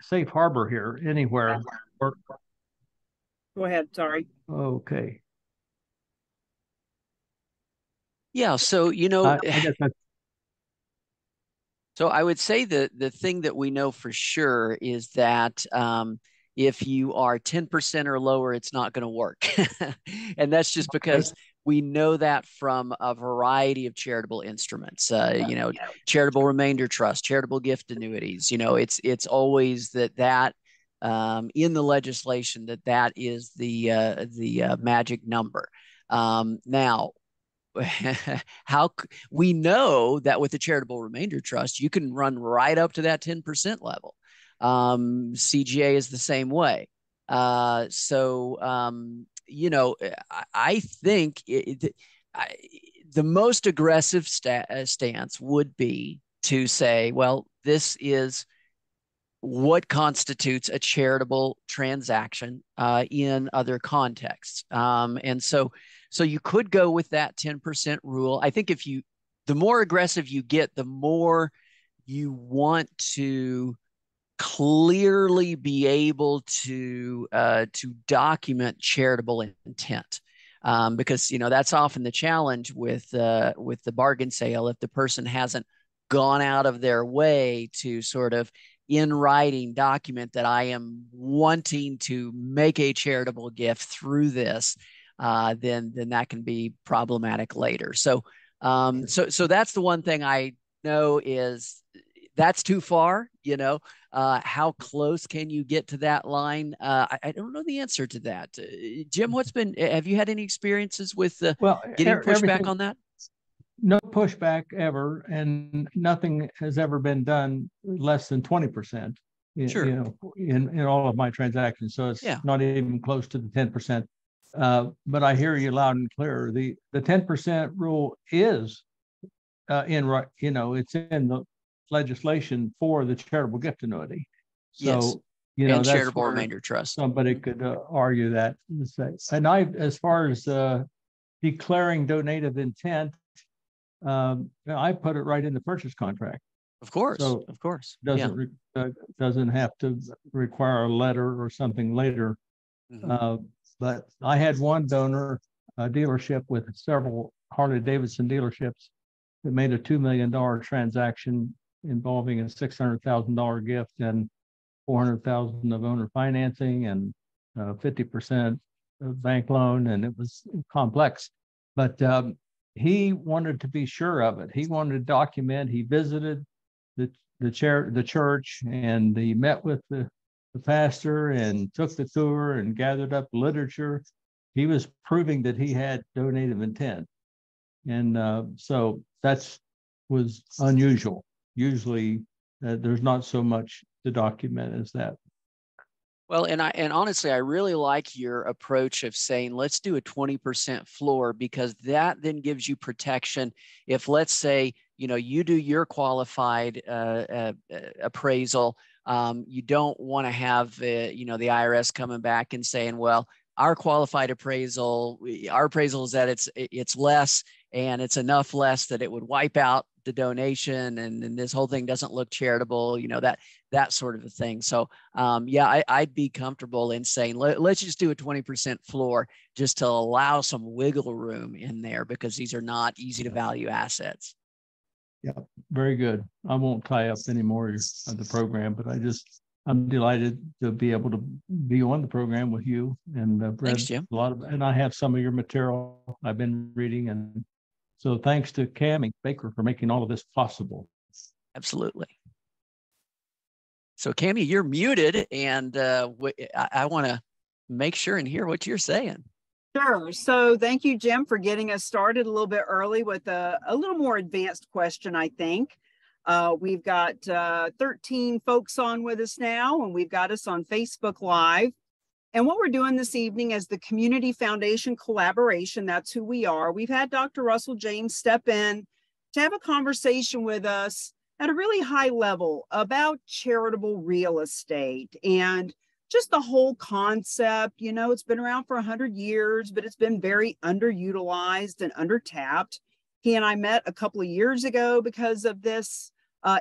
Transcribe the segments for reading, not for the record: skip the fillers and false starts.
safe harbor here anywhere. Or, Go ahead. Sorry. okay. Yeah. So, I guess that's so I would say the thing that we know for sure is that if you are 10% or lower, it's not going to work. And that's just okay. because we know that from a variety of charitable instruments, charitable remainder trust, charitable gift annuities. It's always that in the legislation that is the magic number. Now, how we know that with the charitable remainder trust, you can run right up to that 10% level. CGA is the same way. I think the most aggressive stance would be to say, well, this is what constitutes a charitable transaction in other contexts. So you could go with that 10% rule. I think the more aggressive you get, the more you want to clearly be able to document charitable intent. Because that's often the challenge with the bargain sale. If the person hasn't gone out of their way to sort of in writing document that I am wanting to make a charitable gift through this, then that can be problematic later. So that's the one thing I know is that's too far. How close can you get to that line? I don't know the answer to that. Jim, have you had any experiences with well, getting pushback everything, on that? no pushback ever, and nothing has ever been done less than 20%. Sure. In all of my transactions, so it's Yeah. not even close to the 10%. But I hear you loud and clear. The 10% rule is it's in the legislation for the charitable gift annuity. Yes. So And that's charitable where remainder trust. somebody could argue that. And as far as declaring donative intent, I put it right in the purchase contract. Of course, So of course. doesn't have to require a letter or something later. Mm-hmm. But I had one donor, a dealership with several Harley Davidson dealerships, that made a $2 million transaction involving a $600,000 gift and $400,000 of owner financing and 50% bank loan, and it was complex. But he wanted to be sure of it. He wanted to document. He visited the church, and he met with the pastor and took the tour and gathered up literature. He was proving that he had donative intent, and so was unusual. Usually, there's not so much to document as that. Well, and honestly, I really like your approach of saying, let's do a 20% floor, because that then gives you protection. If, let's say, you do your qualified appraisal, you don't want to have, the IRS coming back and saying, well, our qualified appraisal, our appraisal is that it's less, and it's enough less that it would wipe out the donation, and this whole thing doesn't look charitable, that sort of a thing. So I'd be comfortable in saying, let's just do a 20% floor, just to allow some wiggle room in there, because these are not easy to value assets. Yeah, very good. I won't tie up any more of the program, but I'm delighted to be able to be on the program with you, and Thanks, Jim. and I have some of your material I've been reading, and so thanks to Cammie Baker for making all of this possible. Absolutely. So Cammie, you're muted, and I want to make sure and hear what you're saying. Sure. So thank you, Jim, for getting us started a little bit early with a little more advanced question, I think. We've got 13 folks on with us now, and we've got us on Facebook Live. And what we're doing this evening is the Community Foundation collaboration. That's who we are. We've had Dr. Russell James step in to have a conversation with us at a really high level about charitable real estate and just the whole concept. It's been around for 100 years, but it's been very underutilized and undertapped. He and I met a couple of years ago because of this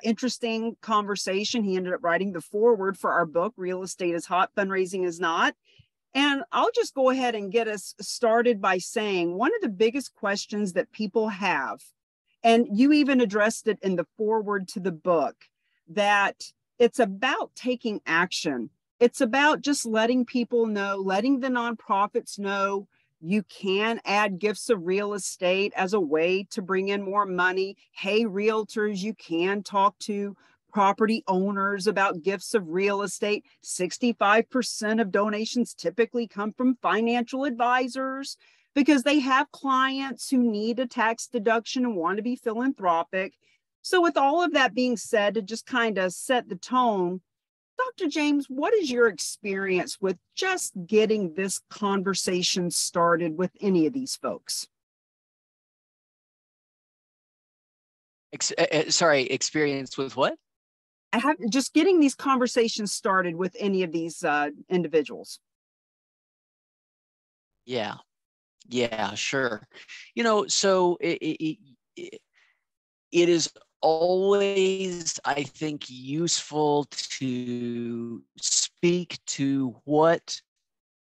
Interesting conversation. He ended up writing the foreword for our book, Real Estate is Hot, Fundraising is Not. And I'll just go ahead and get us started by saying one of the biggest questions that people have, and you even addressed it in the foreword to the book, that it's about taking action. It's about just letting people know, letting the nonprofits know you can add gifts of real estate as a way to bring in more money. Hey, realtors, you can talk to property owners about gifts of real estate. 65% of donations typically come from financial advisors because they have clients who need a tax deduction and want to be philanthropic. So with all of that being said, to just kind of set the tone, Dr. James, what is your experience with just getting this conversation started with any of these folks? Experience with what? Just getting these conversations started with any of these individuals. Yeah, sure. So it is always, I think, useful to speak to what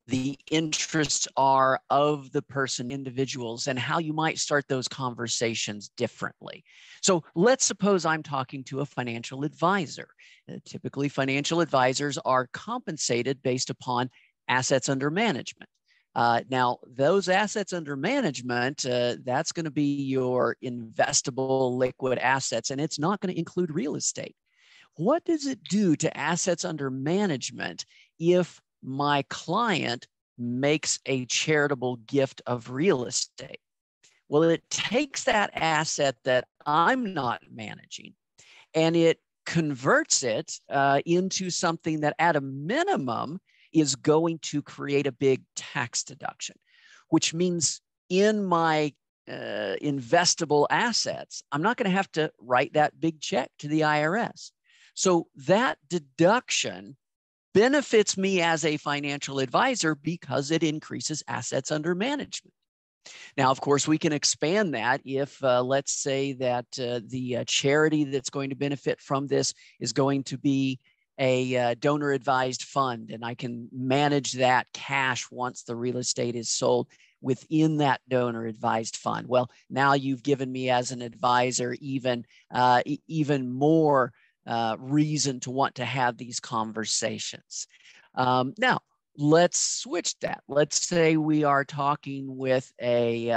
the interests are of the person, individuals, and how you might start those conversations differently. So let's suppose I'm talking to a financial advisor. Typically, financial advisors are compensated based upon assets under management. Now, those assets under management, that's going to be your investable liquid assets, and it's not going to include real estate. What does it do to assets under management if my client makes a charitable gift of real estate? Well, it takes that asset that I'm not managing and it converts it into something that at a minimum is going to create a big tax deduction, which means in my investable assets, I'm not going to have to write that big check to the IRS. So that deduction benefits me as a financial advisor because it increases assets under management. Now, of course, we can expand that if, let's say that the charity that's going to benefit from this is going to be a donor advised fund, and I can manage that cash once the real estate is sold within that donor advised fund. Well, now you've given me as an advisor even more reason to want to have these conversations. Now, let's switch that. Let's say we are talking with a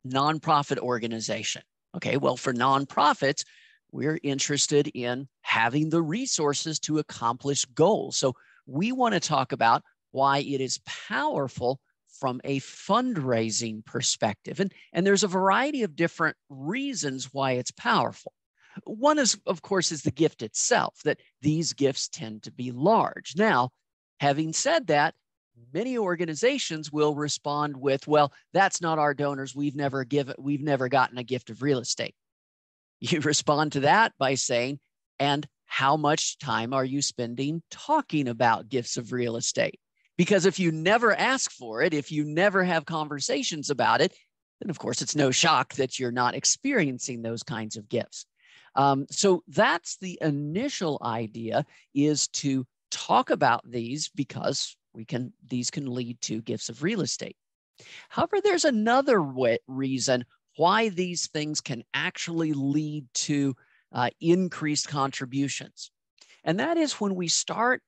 nonprofit organization. Okay, well, for nonprofits, we're interested in having the resources to accomplish goals. So we want to talk about why it is powerful from a fundraising perspective. And there's a variety of different reasons why it's powerful. One is, of course, is the gift itself, that these gifts tend to be large. Now, having said that, many organizations will respond with, well, that's not our donors. We've never gotten a gift of real estate. You respond to that by saying, and how much time are you spending talking about gifts of real estate? Because if you never ask for it, if you never have conversations about it, then of course it's no shock that you're not experiencing those kinds of gifts. So that's the initial idea, is to talk about these because these can lead to gifts of real estate. However, there's another reason why these things can actually lead to increased contributions. And that is when we start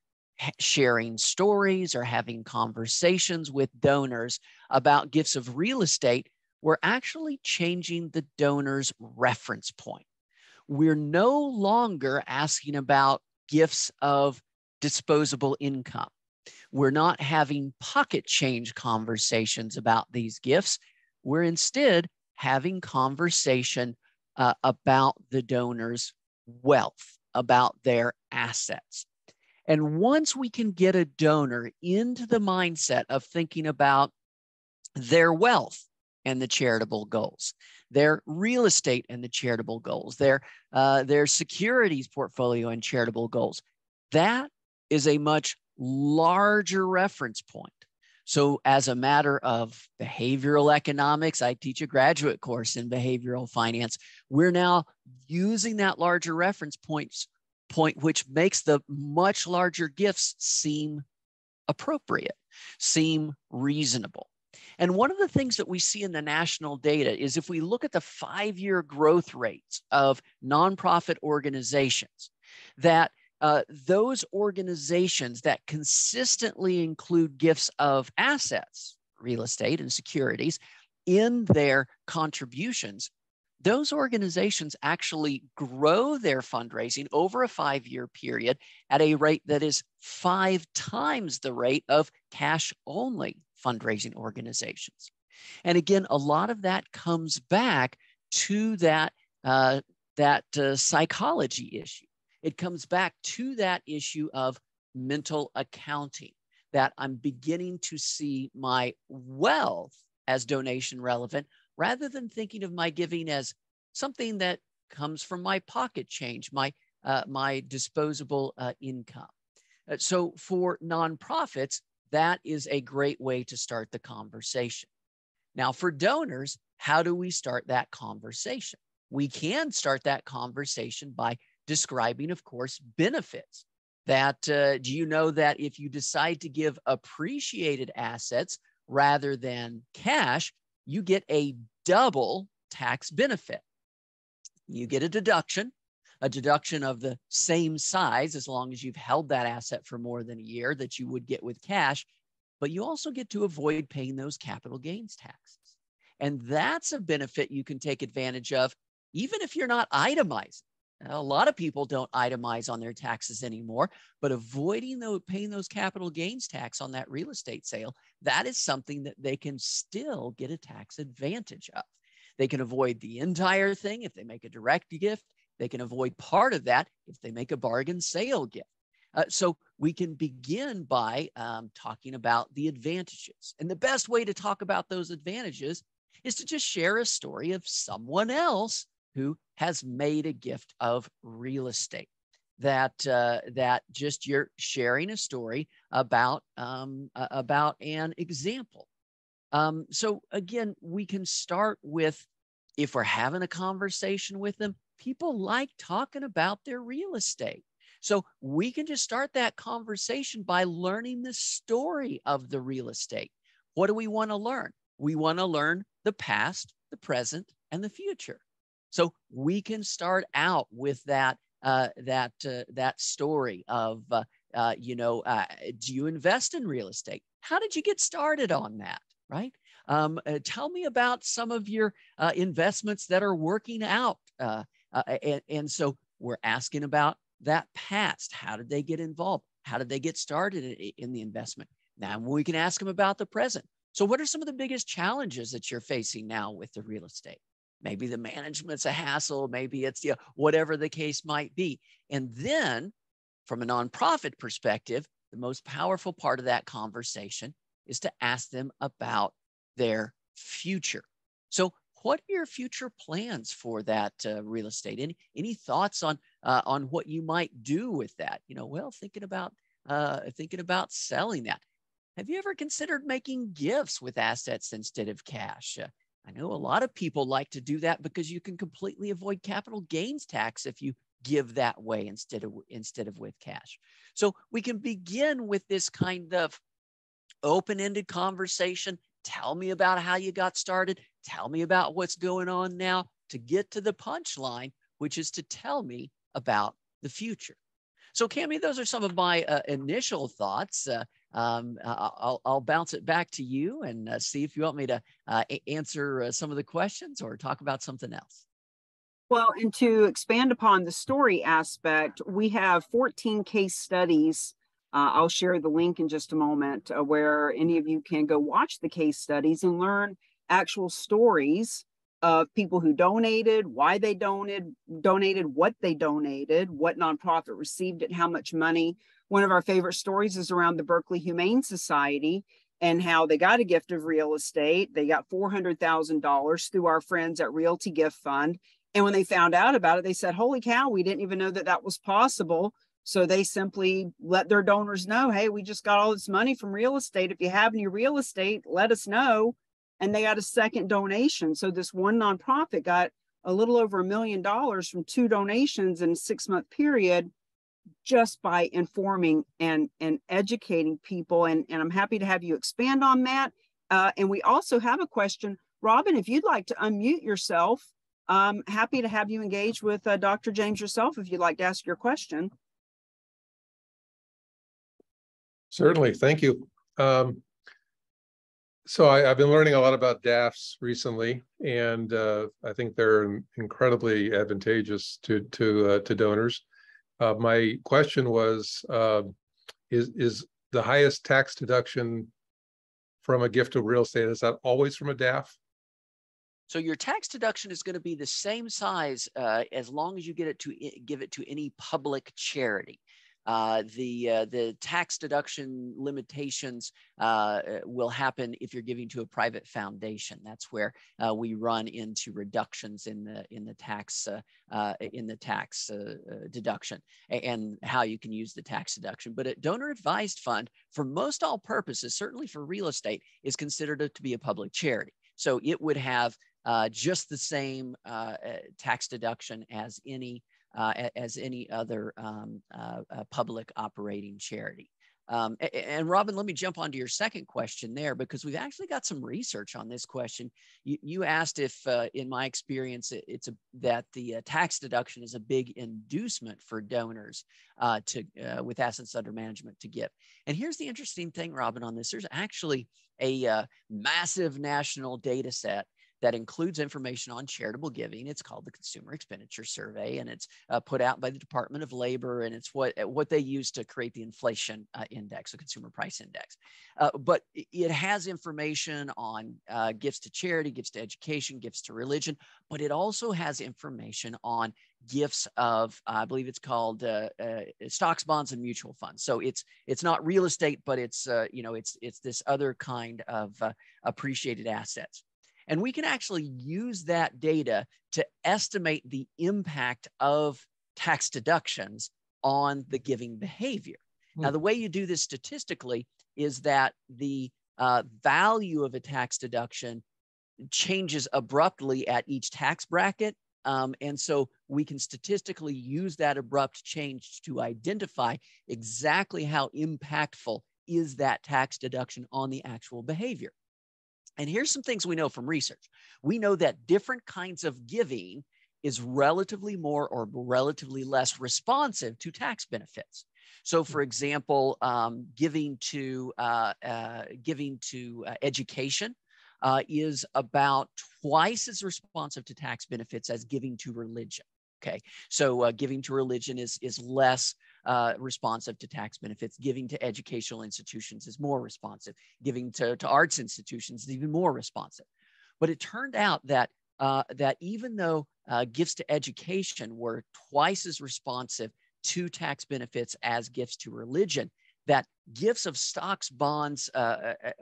sharing stories or having conversations with donors about gifts of real estate, we're actually changing the donor's reference point. We're no longer asking about gifts of disposable income. We're not having pocket change conversations about these gifts. We're instead having conversation about the donor's wealth, about their assets. And once we can get a donor into the mindset of thinking about their wealth and the charitable goals, their real estate and the charitable goals, their securities portfolio and charitable goals, that is a much larger reference point. So as a matter of behavioral economics, I teach a graduate course in behavioral finance. We're now using that larger reference point, which makes the much larger gifts seem appropriate, seem reasonable. And one of the things that we see in the national data is if we look at the 5-year growth rates of nonprofit organizations, that those organizations that consistently include gifts of assets, real estate and securities, in their contributions, those organizations actually grow their fundraising over a 5-year period at a rate that is 5 times the rate of cash-only fundraising organizations. And again, a lot of that comes back to that psychology issue. It comes back to that issue of mental accounting, that I'm beginning to see my wealth as donation relevant, rather than thinking of my giving as something that comes from my pocket change, my disposable income. So for nonprofits, that is a great way to start the conversation. Now, for donors, how do we start that conversation? We can start that conversation by describing, of course, benefits. That do you know that if you decide to give appreciated assets rather than cash, you get a double tax benefit? You get a deduction of the same size as long as you've held that asset for more than a year that you would get with cash, but you also get to avoid paying those capital gains taxes. And that's a benefit you can take advantage of even if you're not itemizing. A lot of people don't itemize on their taxes anymore, but avoiding paying those capital gains tax on that real estate sale, that is something that they can still get a tax advantage of. They can avoid the entire thing if they make a direct gift. They can avoid part of that if they make a bargain sale gift. So we can begin by talking about the advantages. And the best way to talk about those advantages is to just share a story of someone else who has made a gift of real estate. That just you're sharing a story about an example. So again, we can start with, if we're having a conversation with them, people like talking about their real estate. So we can just start that conversation by learning the story of the real estate. What do we want to learn? We want to learn the past, the present, and the future. So we can start out with that story of, do you invest in real estate? How did you get started on that, right? Tell me about some of your investments that are working out. And so we're asking about that past. How did they get involved? How did they get started in the investment? Now we can ask them about the present. So what are some of the biggest challenges that you're facing now with the real estate? Maybe the management's a hassle. Maybe it's whatever the case might be. And then from a nonprofit perspective, the most powerful part of that conversation is to ask them about their future. So what are your future plans for that real estate? Any thoughts on what you might do with that? Thinking about selling that. Have you ever considered making gifts with assets instead of cash? I know a lot of people like to do that because you can completely avoid capital gains tax if you give that way instead of with cash. So we can begin with this kind of open-ended conversation. Tell me about how you got started. Tell me about what's going on now, to get to the punchline, which is to tell me about the future. So Cammie, those are some of my initial thoughts. I'll bounce it back to you and see if you want me to answer some of the questions or talk about something else. Well, and to expand upon the story aspect, we have 14 case studies. I'll share the link in just a moment where any of you can go watch the case studies and learn actual stories of people who donated, why they donated, what they donated, what nonprofit received it, how much money. One of our favorite stories is around the Berkeley Humane Society and how they got a gift of real estate. They got $400,000 through our friends at Realty Gift Fund. And when they found out about it, they said, holy cow, we didn't even know that was possible. So they simply let their donors know, hey, we just got all this money from real estate. If you have any real estate, let us know. And they got a second donation. So this one nonprofit got a little over $1 million from 2 donations in a 6-month period, just by informing and educating people. And I'm happy to have you expand on that. And we also have a question. Robin, if you'd like to unmute yourself, happy to have you engage with Dr. James yourself if you'd like to ask your question. Certainly, thank you. So I've been learning a lot about DAFs recently, and I think they're incredibly advantageous to donors. My question was, is the highest tax deduction from a gift of real estate, is that always from a DAF? So your tax deduction is going to be the same size as long as you give it to any public charity. The tax deduction limitations will happen if you're giving to a private foundation. That's where we run into reductions in the tax deduction and how you can use the tax deduction. But a donor advised fund, for most all purposes, certainly for real estate, is considered to be a public charity. So it would have just the same tax deduction as any other public operating charity. And Robin, let me jump onto your second question there, because we've actually got some research on this question. You asked if, in my experience, that the tax deduction is a big inducement for donors with assets under management to give. And here's the interesting thing, Robin, on this. There's actually a massive national data set that includes information on charitable giving. It's called the Consumer Expenditure Survey, and it's put out by the Department of Labor, and it's what they use to create the inflation index, the consumer price index. But it has information on gifts to charity, gifts to education, gifts to religion, but it also has information on gifts of, I believe it's called stocks, bonds, and mutual funds. So it's not real estate, but it's it's this other kind of appreciated assets. And we can actually use that data to estimate the impact of tax deductions on the giving behavior. Now, the way you do this statistically is that the value of a tax deduction changes abruptly at each tax bracket. And so we can statistically use that abrupt change to identify exactly how impactful is that tax deduction on the actual behavior. And here's some things we know from research. We know that different kinds of giving is relatively more or relatively less responsive to tax benefits. So, for example, giving to education is about twice as responsive to tax benefits as giving to religion. Okay, so giving to religion is less responsive to tax benefits. Giving to educational institutions is more responsive. Giving to arts institutions is even more responsive. But it turned out that that even though gifts to education were twice as responsive to tax benefits as gifts to religion, that gifts of stocks, bonds,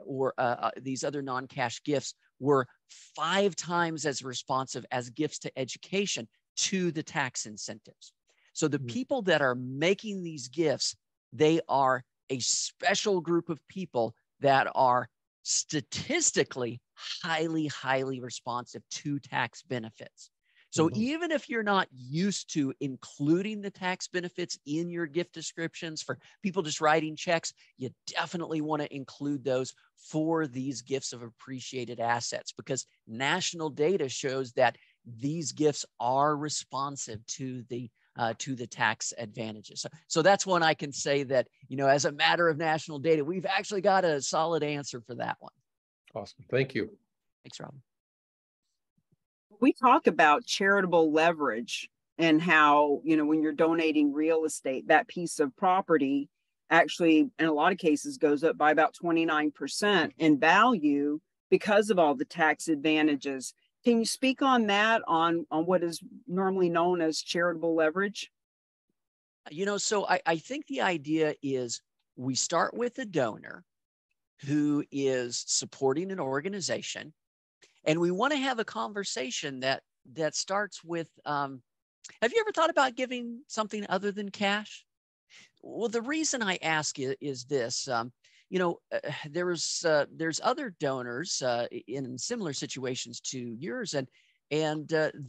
or these other non-cash gifts were 5 times as responsive as gifts to education to the tax incentives. So the people that are making these gifts, they are a special group of people that are statistically highly, highly responsive to tax benefits. So even if you're not used to including the tax benefits in your gift descriptions for people just writing checks, you definitely want to include those for these gifts of appreciated assets, because national data shows that these gifts are responsive to the tax advantages. So that's one I can say that, as a matter of national data, we've actually got a solid answer for that one. Awesome. Thank you. Thanks, Robin. We talk about charitable leverage and how, when you're donating real estate, that piece of property actually, in a lot of cases, goes up by about 29% in value because of all the tax advantages. Can you speak on that, on what is normally known as charitable leverage? So I think the idea is we start with a donor who is supporting an organization, and we want to have a conversation that starts with, have you ever thought about giving something other than cash? Well, the reason I ask is this. There's other donors in similar situations to yours, and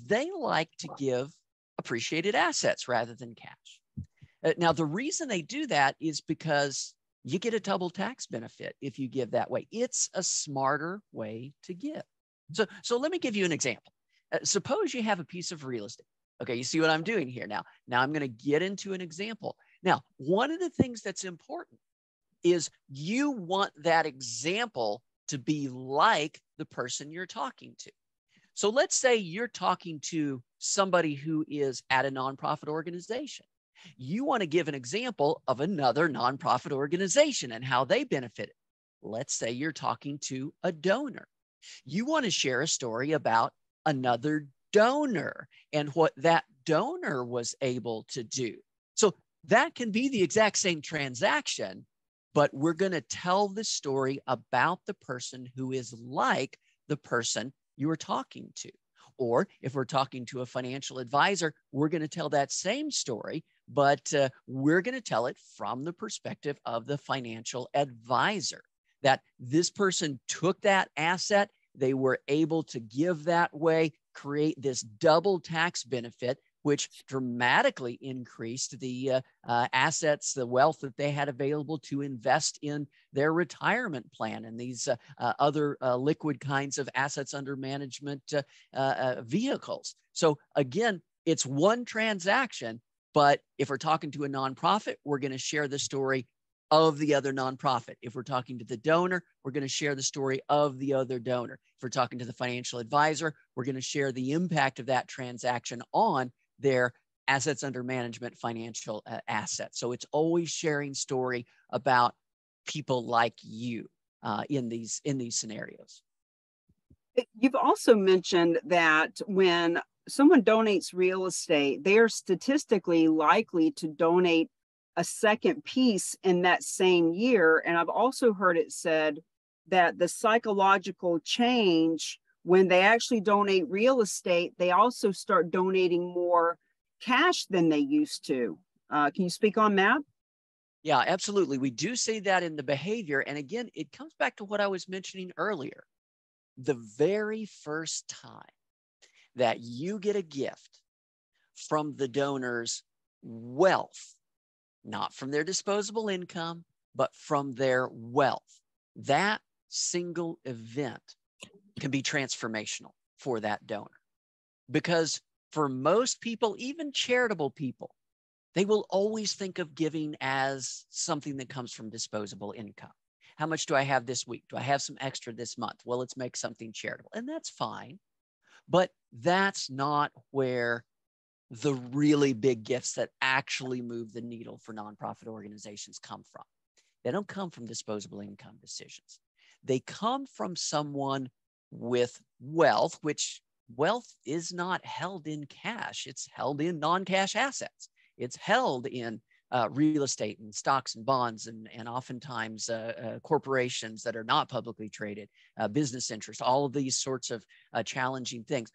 they like to give appreciated assets rather than cash. Now, the reason they do that is because you get a double tax benefit if you give that way. It's a smarter way to give. So let me give you an example. Suppose you have a piece of real estate. Okay, you see what I'm doing here now. Now I'm going to get into an example. Now, one of the things that's important is you want that example to be like the person you're talking to. So let's say you're talking to somebody who is at a nonprofit organization. You want to give an example of another nonprofit organization and how they benefited. Let's say you're talking to a donor. You want to share a story about another donor and what that donor was able to do. So that can be the exact same transaction, but we're going to tell the story about the person who is like the person you were talking to. Or if we're talking to a financial advisor, we're going to tell that same story, but we're going to tell it from the perspective of the financial advisor, that this person took that asset, they were able to give that way, create this double tax benefit, which dramatically increased the assets, the wealth that they had available to invest in their retirement plan and these other liquid kinds of assets under management vehicles. So again, it's one transaction, but if we're talking to a nonprofit, we're going to share the story of the other nonprofit. If we're talking to the donor, we're going to share the story of the other donor. If we're talking to the financial advisor, we're going to share the impact of that transaction on their assets under management, financial assets. So it's always sharing story about people like you in these scenarios. You've also mentioned that when someone donates real estate, they are statistically likely to donate a second piece in that same year. And I've also heard it said that the psychological change when they actually donate real estate, they also start donating more cash than they used to. Can you speak on that? Yeah, absolutely. We do see that in the behavior. And again, it comes back to what I was mentioning earlier. The very first time that you get a gift from the donor's wealth, not from their disposable income, but from their wealth, that single event can be transformational for that donor. Because for most people, even charitable people, they will always think of giving as something that comes from disposable income. How much do I have this week? Do I have some extra this month? Well, let's make something charitable. And that's fine. But that's not where the really big gifts that actually move the needle for nonprofit organizations come from. They don't come from disposable income decisions. They come from someone with wealth, which wealth is not held in cash. It's held in non-cash assets. It's held in real estate and stocks and bonds and oftentimes corporations that are not publicly traded, business interests, all of these sorts of challenging things.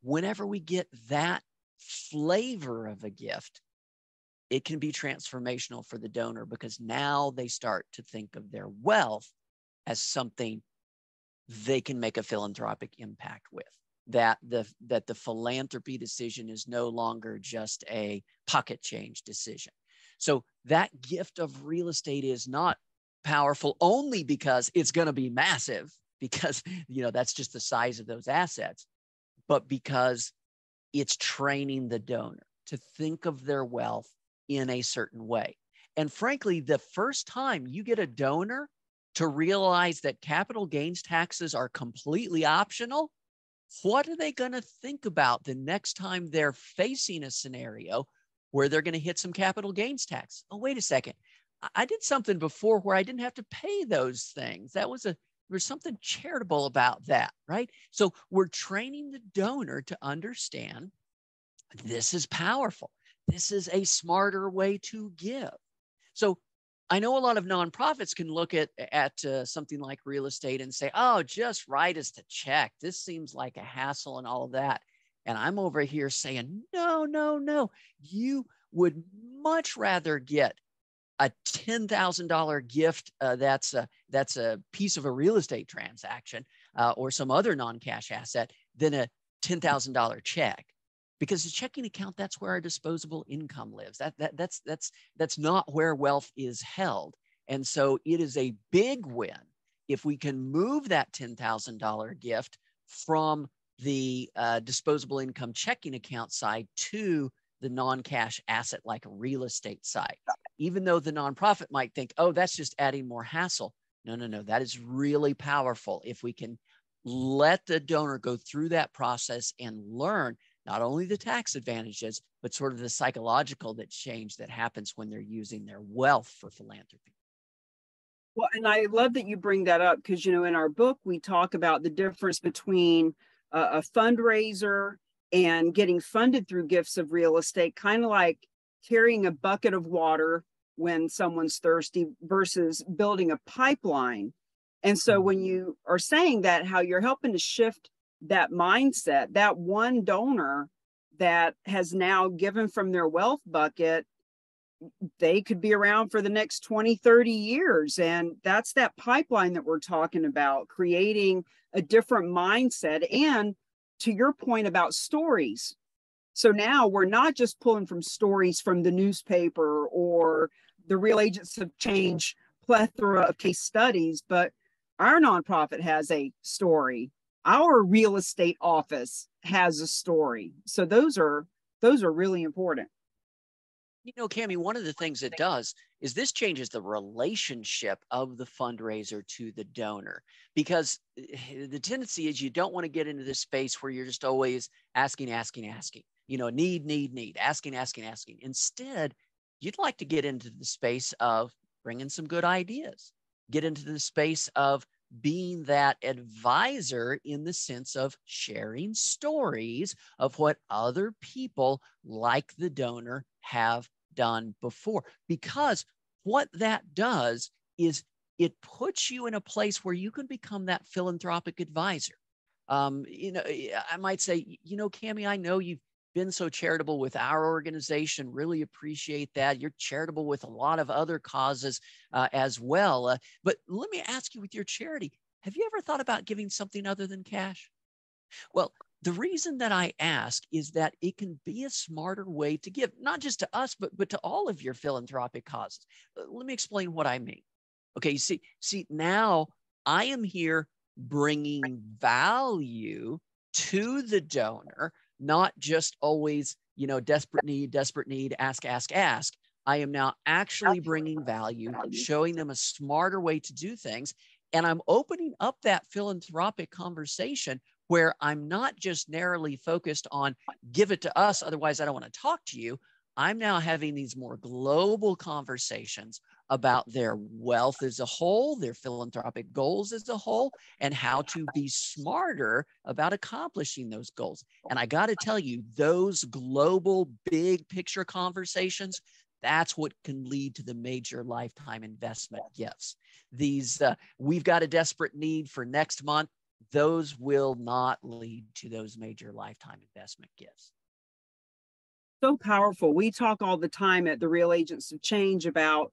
Whenever we get that flavor of a gift, it can be transformational for the donor because now they start to think of their wealth as something they can make a philanthropic impact with. That the philanthropy decision is no longer just a pocket change decision. So that gift of real estate is not powerful only because it's going to be massive, because that's just the size of those assets, but because it's training the donor to think of their wealth in a certain way. And frankly, the first time you get a donor to realize that capital gains taxes are completely optional, what are they going to think about the next time they're facing a scenario where they're going to hit some capital gains tax? Oh, wait a second. I did something before where I didn't have to pay those things. There's something charitable about that, right? So we're training the donor to understand this is powerful. This is a smarter way to give. So I know a lot of nonprofits can look at something like real estate and say, oh, just write us the check. This seems like a hassle and all of that. And I'm over here saying, no. would much rather get a $10,000 gift that's a piece of a real estate transaction or some other non-cash asset than a $10,000 check. Because the checking account, that's where our disposable income lives. That's not where wealth is held. And so it is a big win if we can move that $10,000 gift from the disposable income checking account side to the non-cash asset like a real estate side. Even though the nonprofit might think, oh, that's just adding more hassle. No, no, no, that is really powerful if we can let the donor go through that process and learn not only the tax advantages, but sort of the psychological change that happens when they're using their wealth for philanthropy. Well, and I love that you bring that up because, you know, in our book, we talk about the difference between a fundraiser and getting funded through gifts of real estate, kind of like carrying a bucket of water when someone's thirsty versus building a pipeline. And so when you are saying that, how you're helping to shift that mindset, that one donor that has now given from their wealth bucket, they could be around for the next 20, 30 years. And that's that pipeline that we're talking about, creating a different mindset. And to your point about stories. So now we're not just pulling from stories from the newspaper or the Real Agents of Change plethora of case studies, but our nonprofit has a story. Our real estate office has a story. So those are really important. You know, Cammie, one of the things it does is this changes the relationship of the fundraiser to the donor, because the tendency is you don't want to get into this space where you're just always asking, you know, need, asking. Instead, you'd like to get into the space of bringing some good ideas, get into the space of being that advisor in the sense of sharing stories of what other people like the donor have done before. Because what that does is it puts you in a place where you can become that philanthropic advisor. You know, I might say, you know, Cammie, I know you've been so charitable with our organization, really appreciate that. You're charitable with a lot of other causes as well. But let me ask you, with your charity, have you ever thought about giving something other than cash? Well, the reason that I ask is that it can be a smarter way to give, not just to us, but to all of your philanthropic causes. Let me explain what I mean. Okay, you see, now I am here bringing value to the donor, not just always, you know, desperate need, ask. I am now actually bringing value, showing them a smarter way to do things. And I'm opening up that philanthropic conversation where I'm not just narrowly focused on give it to us, otherwise I don't want to talk to you. I'm now having these more global conversations about their wealth as a whole, their philanthropic goals as a whole, and how to be smarter about accomplishing those goals. And I got to tell you, those global big picture conversations, that's what can lead to the major lifetime investment gifts. These, we've got a desperate need for next month. Those will not lead to those major lifetime investment gifts. So powerful. We talk all the time at the Real Agents of Change about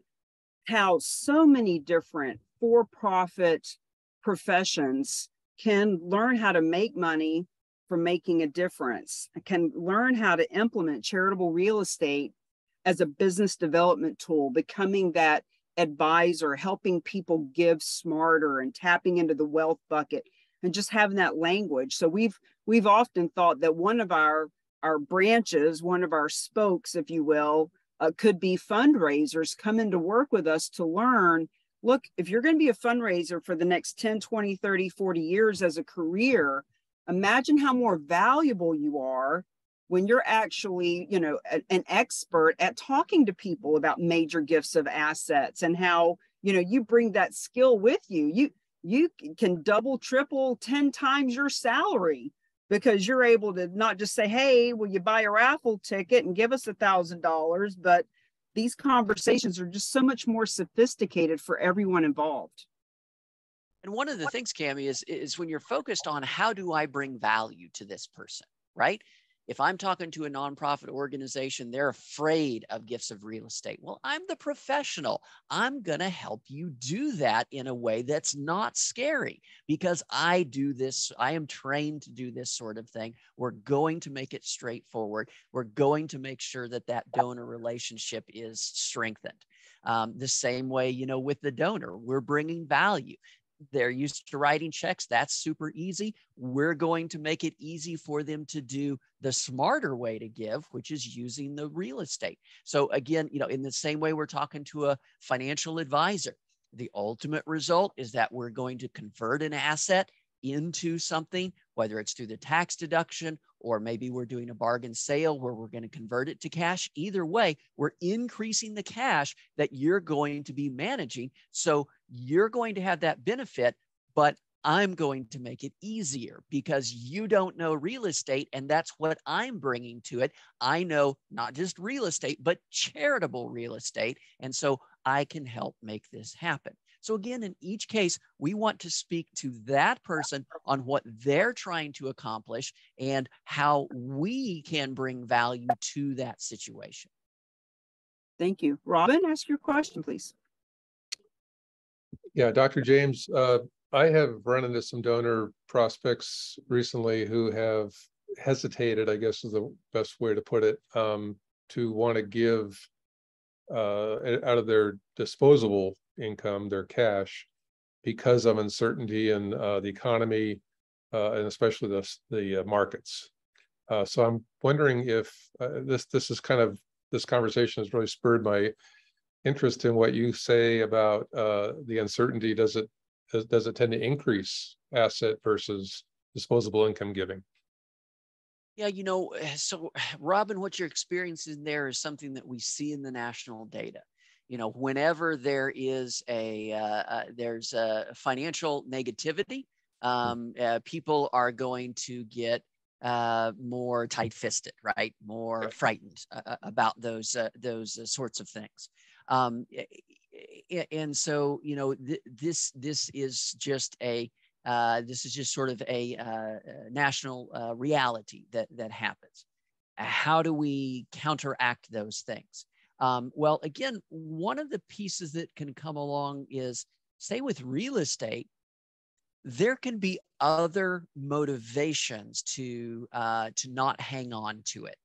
how so many different for-profit professions can learn how to make money from making a difference, can learn how to implement charitable real estate as a business development tool, becoming that advisor, helping people give smarter and tapping into the wealth bucket and just having that language. So we've often thought that one of our branches, one of our spokes, if you will, could be fundraisers coming to work with us to learn, look, if you're going to be a fundraiser for the next 10, 20, 30, 40 years as a career, imagine how more valuable you are when you're actually, you know, an expert at talking to people about major gifts of assets and how, you know, you bring that skill with you. You can double, triple, 10 times your salary because you're able to not just say, hey, will you buy a raffle ticket and give us $1,000? But these conversations are just so much more sophisticated for everyone involved. And one of the things, Cammie, is when you're focused on how do I bring value to this person, right? if I'm talking to a nonprofit organization, they're afraid of gifts of real estate. Well, I'm the professional. I'm going to help you do that in a way that's not scary, because I do this. I am trained to do this sort of thing. We're going to make it straightforward. We're going to make sure that that donor relationship is strengthened. The same way, you know, with the donor, we're bringing value. They're used to writing checks. That's super easy. We're going to make it easy for them to do the smarter way to give, which is using the real estate. So again, you know, in the same way we're talking to a financial advisor, the ultimate result is that we're going to convert an asset into something, whether it's through the tax deduction, or maybe we're doing a bargain sale where we're going to convert it to cash. Either way, we're increasing the cash that you're going to be managing. So you're going to have that benefit, but I'm going to make it easier because you don't know real estate, and that's what I'm bringing to it. I know not just real estate, but charitable real estate. And so I can help make this happen. So again, in each case, we want to speak to that person on what they're trying to accomplish and how we can bring value to that situation. Thank you. Robin, ask your question, please. Yeah, Dr. James, I have run into some donor prospects recently who have hesitated, I guess is the best way to put it, to want to give out of their disposable income, their cash, because of uncertainty in the economy and especially the markets. So I'm wondering if this conversation has really spurred my interest in what you say about the uncertainty. Does it tend to increase asset versus disposable income giving? Yeah, you know, so Robin, what you're experiencing there is something that we see in the national data. You know, whenever there is there's a financial negativity, people are going to get more tight-fisted, right? More frightened about those sorts of things. And so, you know, this is just sort of a national reality that happens. How do we counteract those things? Well, again, one of the pieces that can come along is, say, with real estate, there can be other motivations to not hang on to it.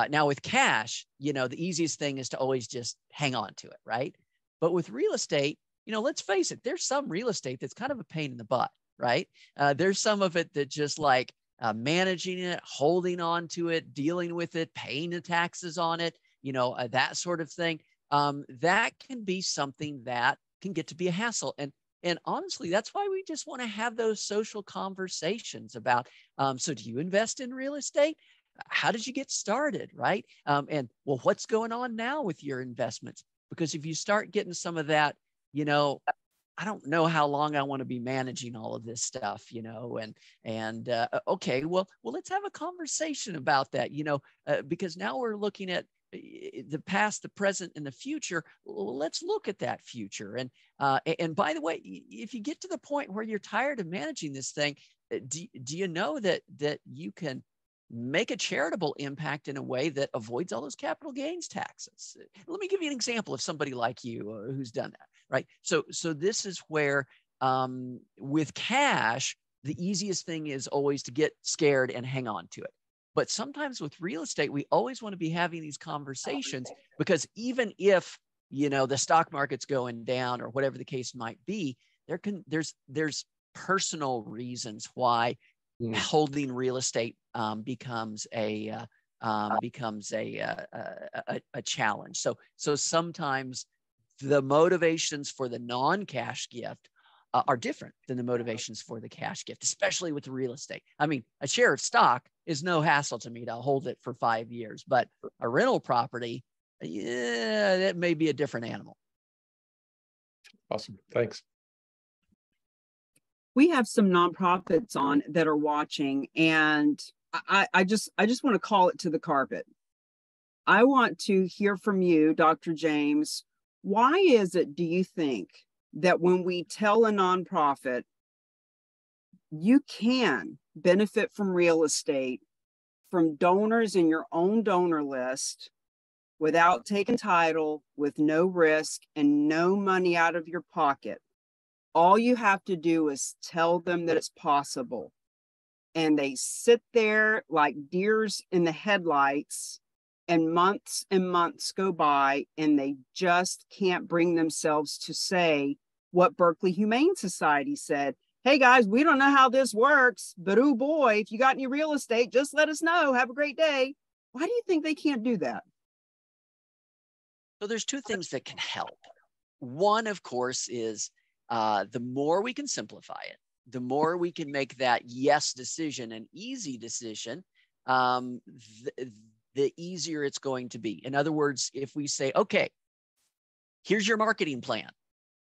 Now, with cash, you know, the easiest thing is to always just hang on to it, right? But with real estate, you know, let's face it, there's some real estate that's kind of a pain in the butt, right? There's some of it that just like managing it, holding on to it, dealing with it, paying the taxes on it, you know, that sort of thing. That can be something that can get to be a hassle. And honestly, that's why we just want to have those social conversations about, so do you invest in real estate? How did you get started, right? And well, what's going on now with your investments? Because if you start getting some of that, you know, I don't know how long I want to be managing all of this stuff, you know, and okay, well, let's have a conversation about that, you know, because now we're looking at the past, the present, and the future. Let's look at that future. And by the way, if you get to the point where you're tired of managing this thing, do you know that you can make a charitable impact in a way that avoids all those capital gains taxes? Let me give you an example of somebody like you who's done that, right? So this is where with cash, the easiest thing is always to get scared and hang on to it. But sometimes with real estate, we always want to be having these conversations, because even if, you know, the stock market's going down or whatever the case might be, there's personal reasons why holding real estate becomes a challenge. So sometimes the motivations for the non-cash gift are different than the motivations for the cash gift, especially with real estate. I mean, a share of stock is no hassle to me to hold it for 5 years, but a rental property, yeah, that may be a different animal. Awesome, thanks. We have some nonprofits on that are watching, and I just want to call it to the carpet. I want to hear from you, Dr. James. Why is it, do you think, that when we tell a nonprofit you can benefit from real estate from donors in your own donor list without taking title, with no risk and no money out of your pocket. All you have to do is tell them that it's possible. And they sit there like deers in the headlights, and months go by, and they just can't bring themselves to say what Berkeley Humane Society said. Hey guys, we don't know how this works, but oh boy, if you got any real estate, just let us know. Have a great day. Why do you think they can't do that? So there's two things that can help. One, of course, is the more we can simplify it, the more we can make that yes decision an easy decision, the easier it's going to be. In other words, if we say, okay, here's your marketing plan.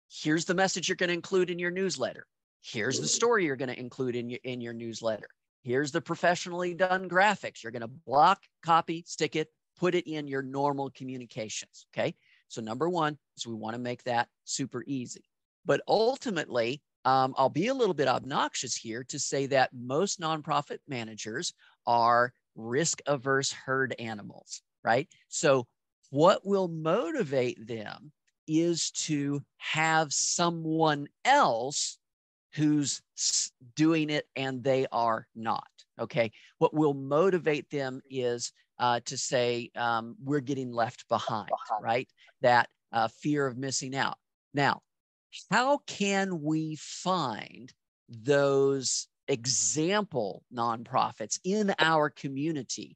Here's the message you're going to include in your newsletter. Here's the story you're going to include in your newsletter. Here's the professionally done graphics. You're going to block, copy, stick it, put it in your normal communications. Okay. So number one is we want to make that super easy. But ultimately, I'll be a little bit obnoxious here to say that most nonprofit managers are risk-averse herd animals, right? So what will motivate them is to have someone else who's doing it and they are not, okay? What will motivate them is to say, we're getting left behind, right? That fear of missing out. Now, how can we find those example nonprofits in our community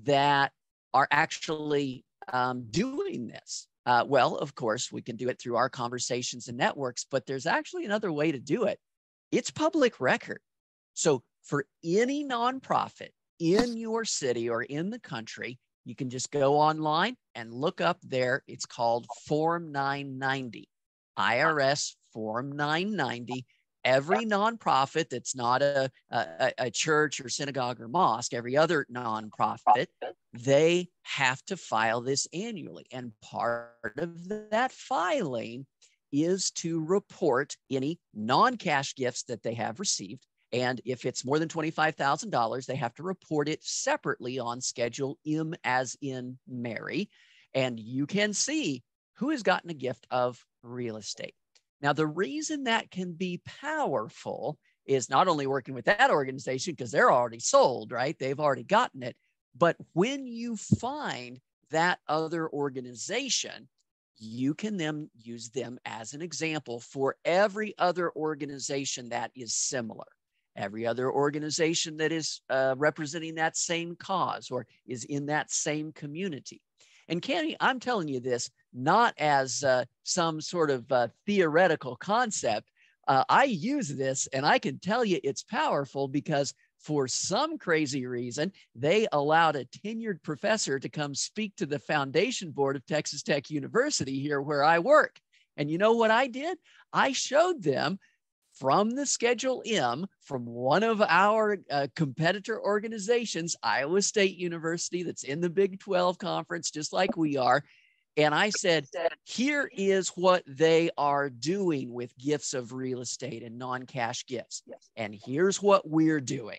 that are actually doing this? Well, of course, we can do it through our conversations and networks, but there's actually another way to do it. It's public record. So for any nonprofit in your city or in the country, you can just go online and look up there. It's called Form 990, IRS Form 990. Every nonprofit that's not a church or synagogue or mosque, every other nonprofit, they have to file this annually. And part of that filing is to report any non-cash gifts that they have received. And if it's more than $25,000, they have to report it separately on Schedule M as in Mary. And you can see who has gotten a gift of real estate. Now, the reason that can be powerful is not only working with that organization because they're already sold, right? They've already gotten it. But when you find that other organization, you can then use them as an example for every other organization that is similar, every other organization that is representing that same cause or is in that same community. And Candy, I'm telling you this not as some sort of theoretical concept. I use this and I can tell you it's powerful because for some crazy reason, they allowed a tenured professor to come speak to the foundation board of Texas Tech University here where I work. And you know what I did? I showed them from the Schedule M, from one of our competitor organizations, Iowa State University, that's in the Big 12 conference, just like we are. And I said, here is what they are doing with gifts of real estate and non-cash gifts. And here's what we're doing.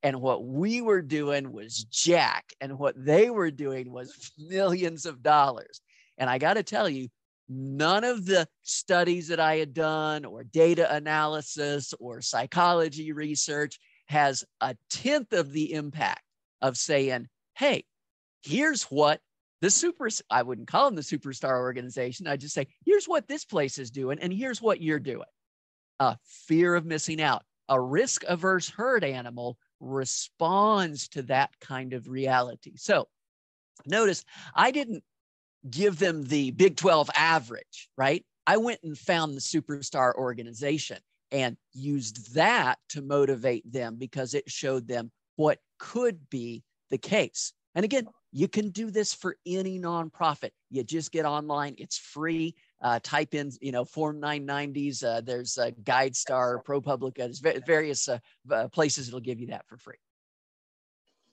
And what we were doing was jack. And what they were doing was millions of dollars. And I got to tell you, none of the studies that I had done or data analysis or psychology research has a tenth of the impact of saying, hey, here's what I wouldn't call them the superstar organization. I just say, here's what this place is doing. And here's what you're doing. Fear of missing out. A risk-averse herd animal responds to that kind of reality. So notice I didn't give them the Big 12 average, right? I went and found the superstar organization and used that to motivate them because it showed them what could be the case. And again, you can do this for any nonprofit. You just get online. It's free. Type in, Form 990s. There's GuideStar, ProPublica. There's various places that'll give you that for free.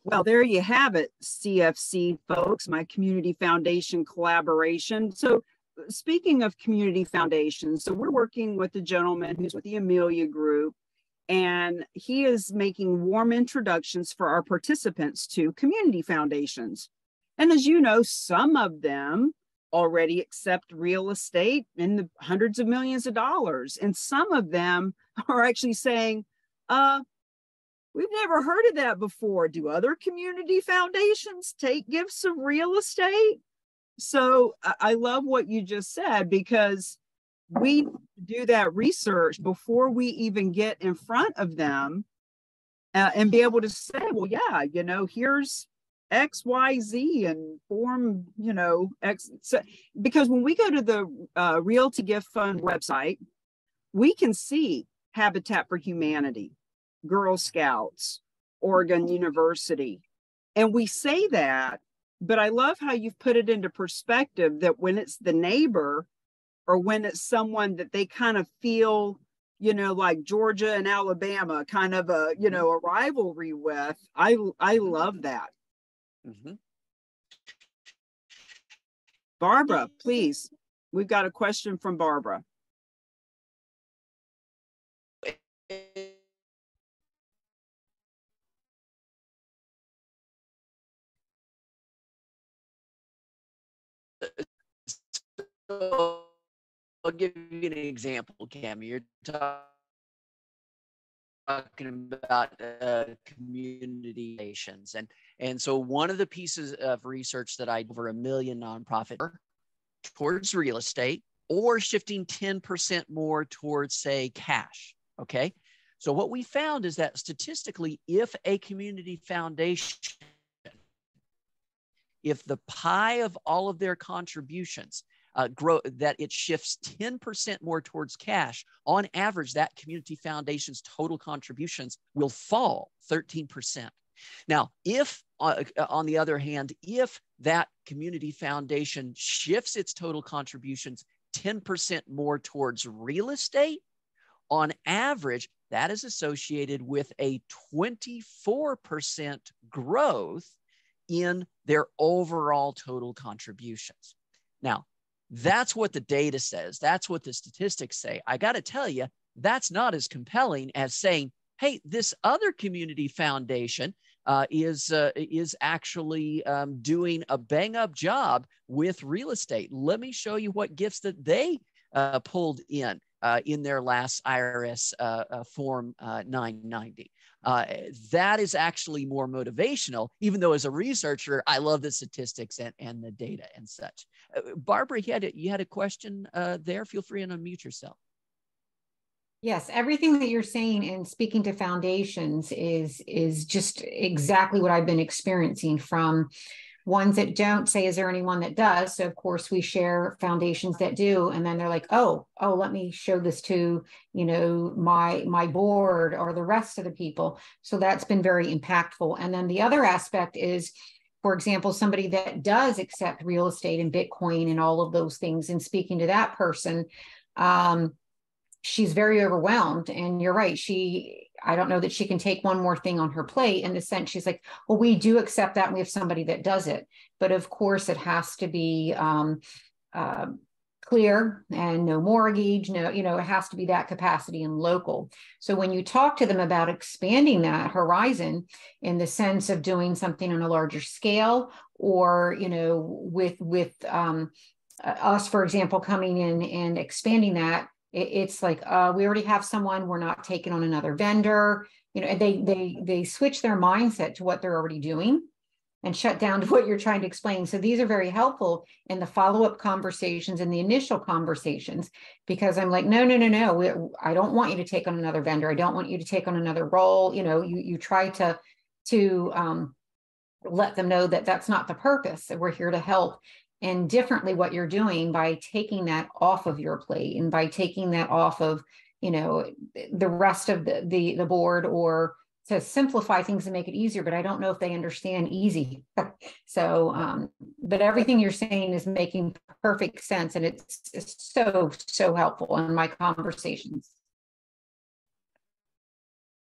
Well, there you have it, CFC folks, my community foundation collaboration. So speaking of community foundations, so we're working with a gentleman who's with the Amelia Group, And he is making warm introductions for our participants to community foundations. And as you know, some of them already accept real estate in the hundreds of millions of dollars. And some of them are actually saying, we've never heard of that before. Do other community foundations take gifts of real estate? So I love what you just said, because we do that research before we even get in front of them and be able to say, well, yeah, you know, here's X, Y, Z and form, you know, X. So, because when we go to the Realty Gift Fund website, we can see Habitat for Humanity, Girl Scouts, Oregon University. And we say that, but I love how you've put it into perspective that when it's the neighbor or when it's someone that they kind of feel, you know, like Georgia and Alabama, kind of a, you know, a rivalry with, I love that. Mm-hmm. Barbara, please. We've got a question from Barbara. So I'll give you an example, Cami. You're talking about community relations, and so one of the pieces of research that I did over 1 million nonprofit towards real estate, or shifting 10% more towards, say, cash. Okay, so what we found is that statistically, if a community foundation, if the pie of all of their contributions grow, that it shifts 10% more towards cash, on average, that community foundation's total contributions will fall 13%. Now, if, on the other hand, if that community foundation shifts its total contributions 10% more towards real estate, on average, that is associated with a 24% growth in their overall total contributions. Now, that's what the data says. That's what the statistics say. I got to tell you, that's not as compelling as saying, hey, this other community foundation is actually doing a bang-up job with real estate. Let me show you what gifts that they pulled in their last IRS Form 990. That is actually more motivational, even though as a researcher, I love the statistics and the data and such. Barbara, you had a question there. Feel free and unmute yourself. Yes, everything that you're saying and speaking to foundations is just exactly what I've been experiencing from ones that don't say, is there anyone that does? So of course we share foundations that do, and then they're like, oh, let me show this to, you know, my board or the rest of the people. So that's been very impactful. And then the other aspect is, for example, somebody that does accept real estate and Bitcoin and all of those things, and speaking to that person, she's very overwhelmed. And you're right, I don't know that she can take one more thing on her plate, in the sense she's like, well, we do accept that and we have somebody that does it. But of course it has to be clear and no mortgage, no, you know, it has to be that capacity and local. So when you talk to them about expanding that horizon in the sense of doing something on a larger scale, or, you know, with us, for example, coming in and expanding that, it's like, we already have someone, we're not taking on another vendor, you know, and they switch their mindset to what they're already doing and shut down to what you're trying to explain. So these are very helpful in the follow-up conversations and the initial conversations, because I'm like, no, I don't want you to take on another vendor. I don't want you to take on another role. You know, you try to let them know that that's not the purpose, that we're here to help. And differently what you're doing by taking that off of your plate, and by taking that off of, you know, the rest of the board, or to simplify things and make it easier. But I don't know if they understand easy. So, but everything you're saying is making perfect sense. And it's so helpful in my conversations.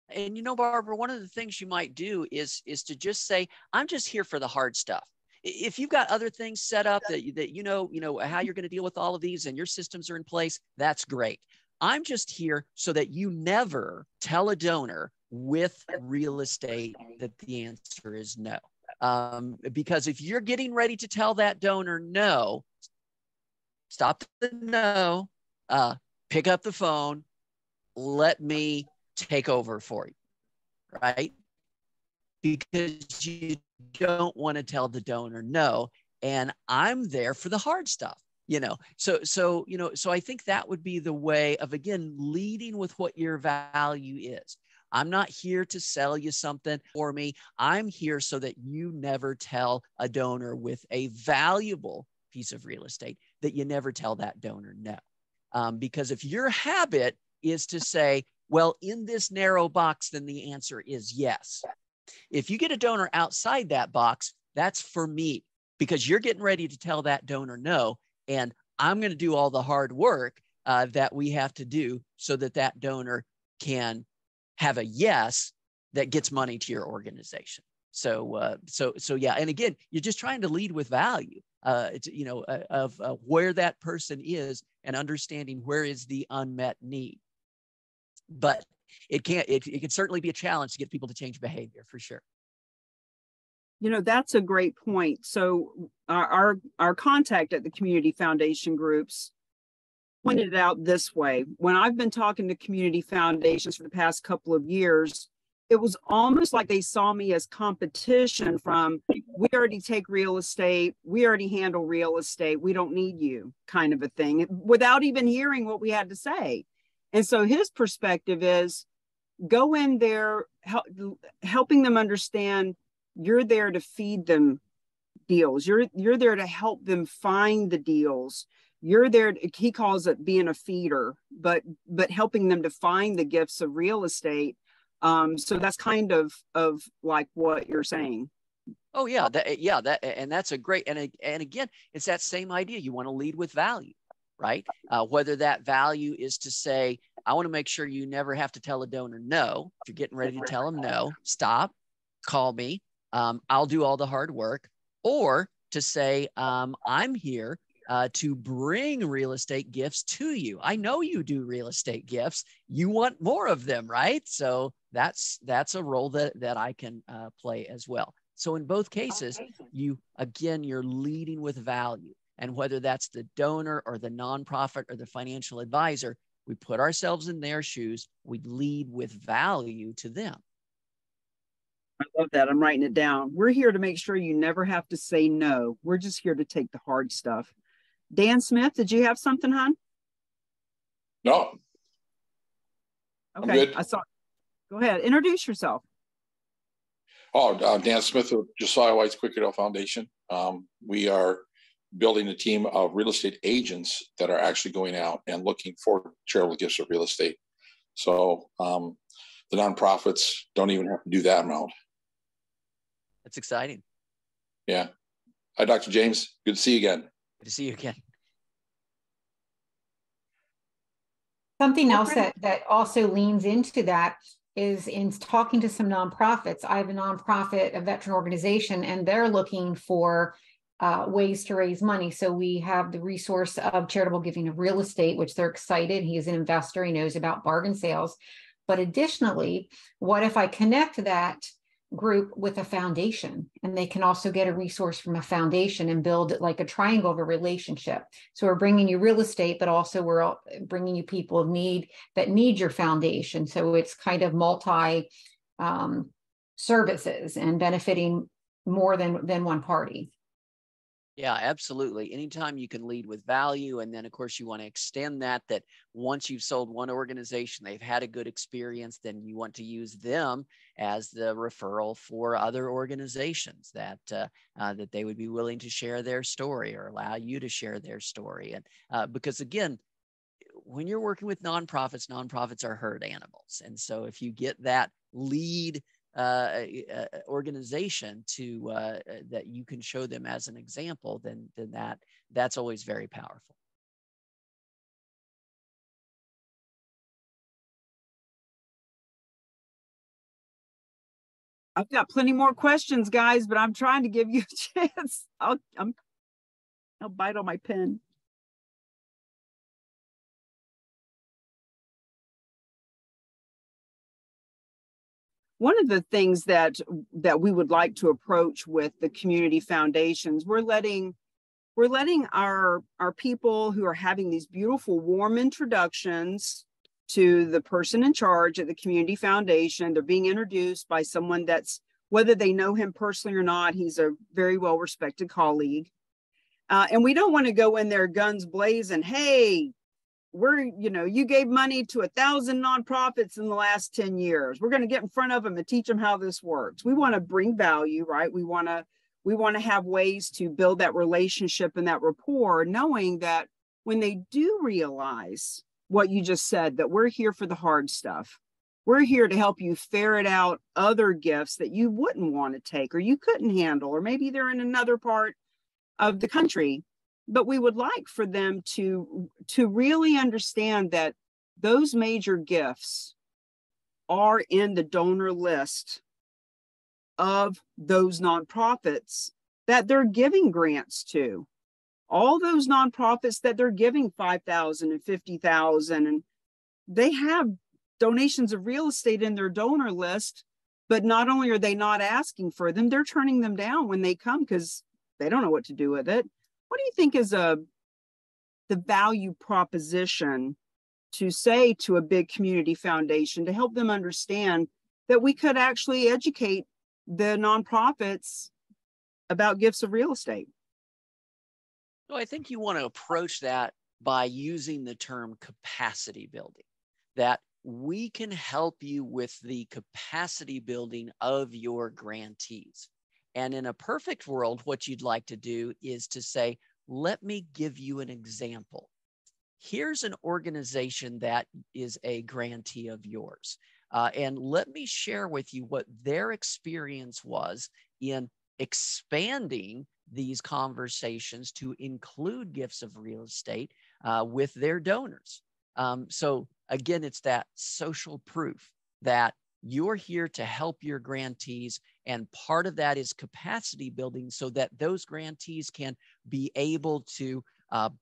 And, you know, Barbara, one of the things you might do is to just say, I'm just here for the hard stuff. If you've got other things set up that you know how you're going to deal with all of these and your systems are in place, that's great. I'm just here so that you never tell a donor with real estate that the answer is no. Because if you're getting ready to tell that donor no, stop the no, pick up the phone, let me take over for you, right? Because you don't want to tell the donor no, and I'm there for the hard stuff, you know. So I think that would be the way of, again, leading with what your value is. I'm not here to sell you something for me. I'm here so that you never tell a donor with a valuable piece of real estate that you never tell that donor no. Because if your habit is to say, well, in this narrow box, then the answer is yes. If you get a donor outside that box, that's for me, because you're getting ready to tell that donor no, and I'm going to do all the hard work that we have to do so that that donor can have a yes that gets money to your organization. So yeah. And again, you're just trying to lead with value, of where that person is and understanding where is the unmet need. But it can certainly be a challenge to get people to change behavior, for sure. You know, that's a great point. So our contact at the community foundation groups pointed it out this way. When I've been talking to community foundations for the past couple of years, it was almost like they saw me as competition from, we already take real estate, we already handle real estate, we don't need you, kind of a thing, without even hearing what we had to say. And so his perspective is, go in there, helping them understand you're there to feed them deals. You're there to help them find the deals. You're there, he calls it being a feeder, but helping them to find the gifts of real estate. So that's kind of like what you're saying. Oh yeah, and that's a great, and again, it's that same idea. You want to lead with value, right? Whether that value is to say, I want to make sure you never have to tell a donor no. If you're getting ready to tell them no, stop, call me. I'll do all the hard work. Or to say, I'm here to bring real estate gifts to you. I know you do real estate gifts. You want more of them, right? So that's a role that I can play as well. So in both cases, you're leading with value. And whether that's the donor or the nonprofit or the financial advisor, we put ourselves in their shoes. We lead with value to them. I love that. I'm writing it down. We're here to make sure you never have to say no. We're just here to take the hard stuff. Dan Smith, did you have something, hon? No. Okay, I saw. Go ahead. Introduce yourself. Oh, Dan Smith of Josiah White's Quick Hill Foundation. We are building a team of real estate agents that are actually going out and looking for charitable gifts of real estate. So the nonprofits don't even have to do that amount. That's exciting. Yeah. Hi, Dr. James. Good to see you again. Good to see you again. Something else that also leans into that is in talking to some nonprofits. I have a nonprofit, a veteran organization, and they're looking for ways to raise money. So we have the resource of charitable giving of real estate, which they're excited. He is an investor. He knows about bargain sales. But additionally, what if I connect that group with a foundation, and they can also get a resource from a foundation and build like a triangle of a relationship? So we're bringing you real estate, but also we're bringing you people that need your foundation. So it's kind of multi services and benefiting more than one party. Yeah, absolutely. Anytime you can lead with value, and then of course you want to extend that once you've sold one organization, they've had a good experience, then you want to use them as the referral for other organizations that they would be willing to share their story or allow you to share their story. And because again, when you're working with nonprofits are herd animals. And so if you get that lead organization to that you can show them as an example, then that's always very powerful. I've got plenty more questions, guys, but I'm trying to give you a chance. I'll bite on my pen. one of the things that we would like to approach with the community foundations, we're letting our people who are having these beautiful warm introductions to the person in charge at the community foundation. They're being introduced by someone that's, whether they know him personally or not, he's a very well respected colleague. And we don't want to go in there guns blazing. Hey, you gave money to 1,000 nonprofits in the last 10 years. We're going to get in front of them and teach them how this works. We want to bring value, right? We want to have ways to build that relationship and that rapport, knowing that when they do realize what you just said, that we're here for the hard stuff. We're here to help you ferret out other gifts that you wouldn't want to take or you couldn't handle, or maybe they're in another part of the country. But we would like for them to really understand that those major gifts are in the donor list of those nonprofits that they're giving grants to. All those nonprofits that they're giving 5,000 and 50,000, and they have donations of real estate in their donor list, but not only are they not asking for them, they're turning them down when they come because they don't know what to do with it. What do you think is the value proposition to say to a big community foundation to help them understand that we could actually educate the nonprofits about gifts of real estate? So I think you want to approach that by using the term capacity building, that we can help you with the capacity building of your grantees. And in a perfect world, what you'd like to do is to say, let me give you an example. Here's an organization that is a grantee of yours. And let me share with you what their experience was in expanding these conversations to include gifts of real estate with their donors. So again, it's that social proof that you're here to help your grantees. And part of that is capacity building so that those grantees can be able to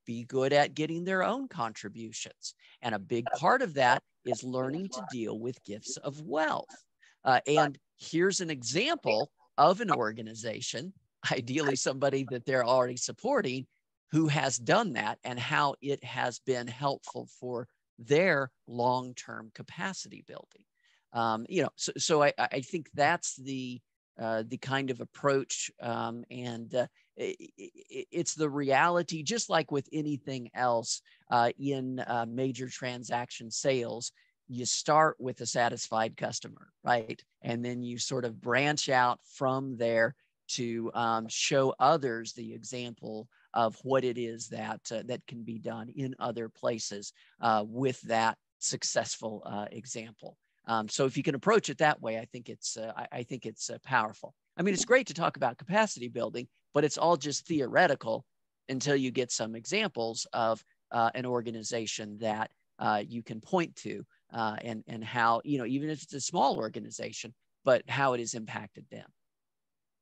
be good at getting their own contributions. And a big part of that is learning to deal with gifts of wealth. And here's an example of an organization, ideally somebody that they're already supporting, who has done that and how it has been helpful for their long-term capacity building. So I think that's the kind of approach, and it's the reality, just like with anything else in major transaction sales. You start with a satisfied customer, right? And then you sort of branch out from there to show others the example of what it is that that can be done in other places with that successful example. So if you can approach it that way, I think it's powerful. I mean, it's great to talk about capacity building, but it's all just theoretical until you get some examples of an organization that you can point to and how, even if it's a small organization, but how it has impacted them.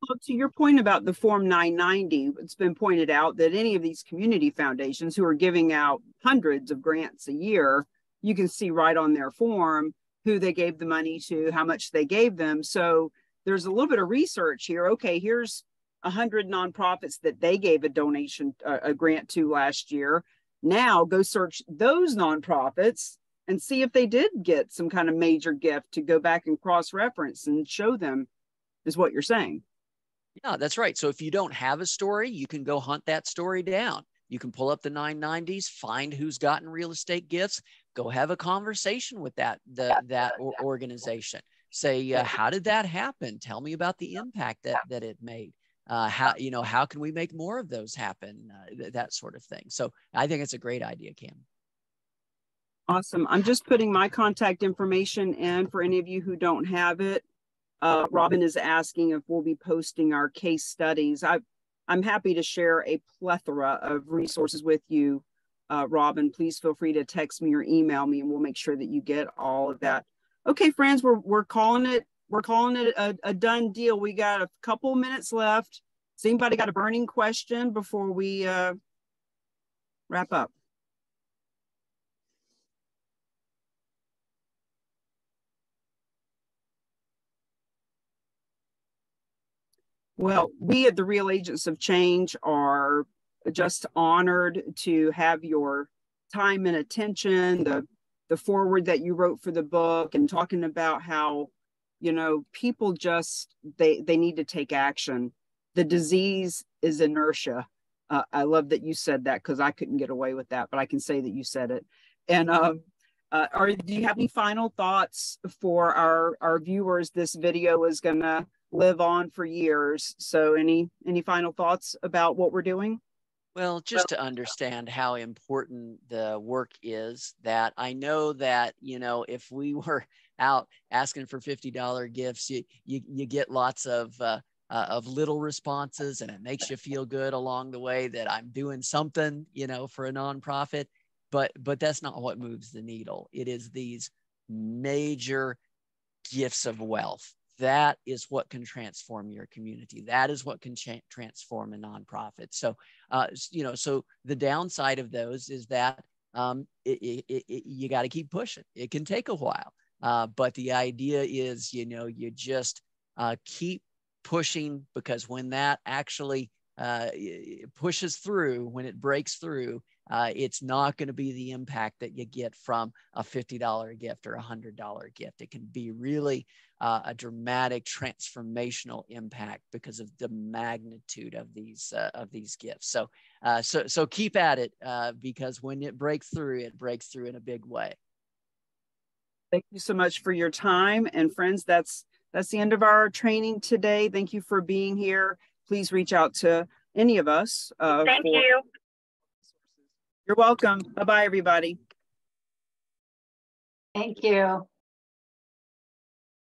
Well, to your point about the Form 990, it's been pointed out that any of these community foundations who are giving out hundreds of grants a year, you can see right on their form who they gave the money to, how much they gave them. So there's a little bit of research here. Okay, here's 100 nonprofits that they gave a donation, a grant to last year. Now go search those nonprofits and see if they did get some kind of major gift to go back and cross-reference and show them, is what you're saying. Yeah, that's right. So if you don't have a story, you can go hunt that story down. You can pull up the 990s, find who's gotten real estate gifts, go have a conversation with that organization. Say, how did that happen? Tell me about the impact that it made. How can we make more of those happen? That sort of thing. So I think it's a great idea, Cam. Awesome. I'm just putting my contact information in for any of you who don't have it. Robin is asking if we'll be posting our case studies. I'm happy to share a plethora of resources with you, Robin. Please feel free to text me or email me, and we'll make sure that you get all of that. Okay, friends, we're calling it a done deal. We got a couple minutes left. Has anybody got a burning question before we wrap up? Well, we at the Real Agents of Change are just honored to have your time and attention, the foreword that you wrote for the book, and talking about how, you know, people just, they need to take action. The disease is inertia. I love that you said that, because I couldn't get away with that, but I can say that you said it. And do you have any final thoughts for our viewers? This video is gonna live on for years. So any final thoughts about what we're doing? Well, just to understand how important the work is, that I know that, you know, if we were out asking for $50 gifts, you get lots of little responses, and it makes you feel good along the way that I'm doing something, you know, for a nonprofit. But that's not what moves the needle. It is these major gifts of wealth. That is what can transform your community. That is what can transform a nonprofit. So, you know, so the downside of those is that you got to keep pushing. It can take a while, but the idea is, you know, you just keep pushing, because when that actually pushes through, when it breaks through, it's not going to be the impact that you get from a $50 gift or a $100 gift. It can be really a dramatic transformational impact because of the magnitude of these gifts. So so keep at it, because when it breaks through in a big way. Thank you so much for your time. And friends, that's the end of our training today. Thank you for being here. Please reach out to any of us. Thank you. You're welcome. Bye-bye, everybody. Thank you.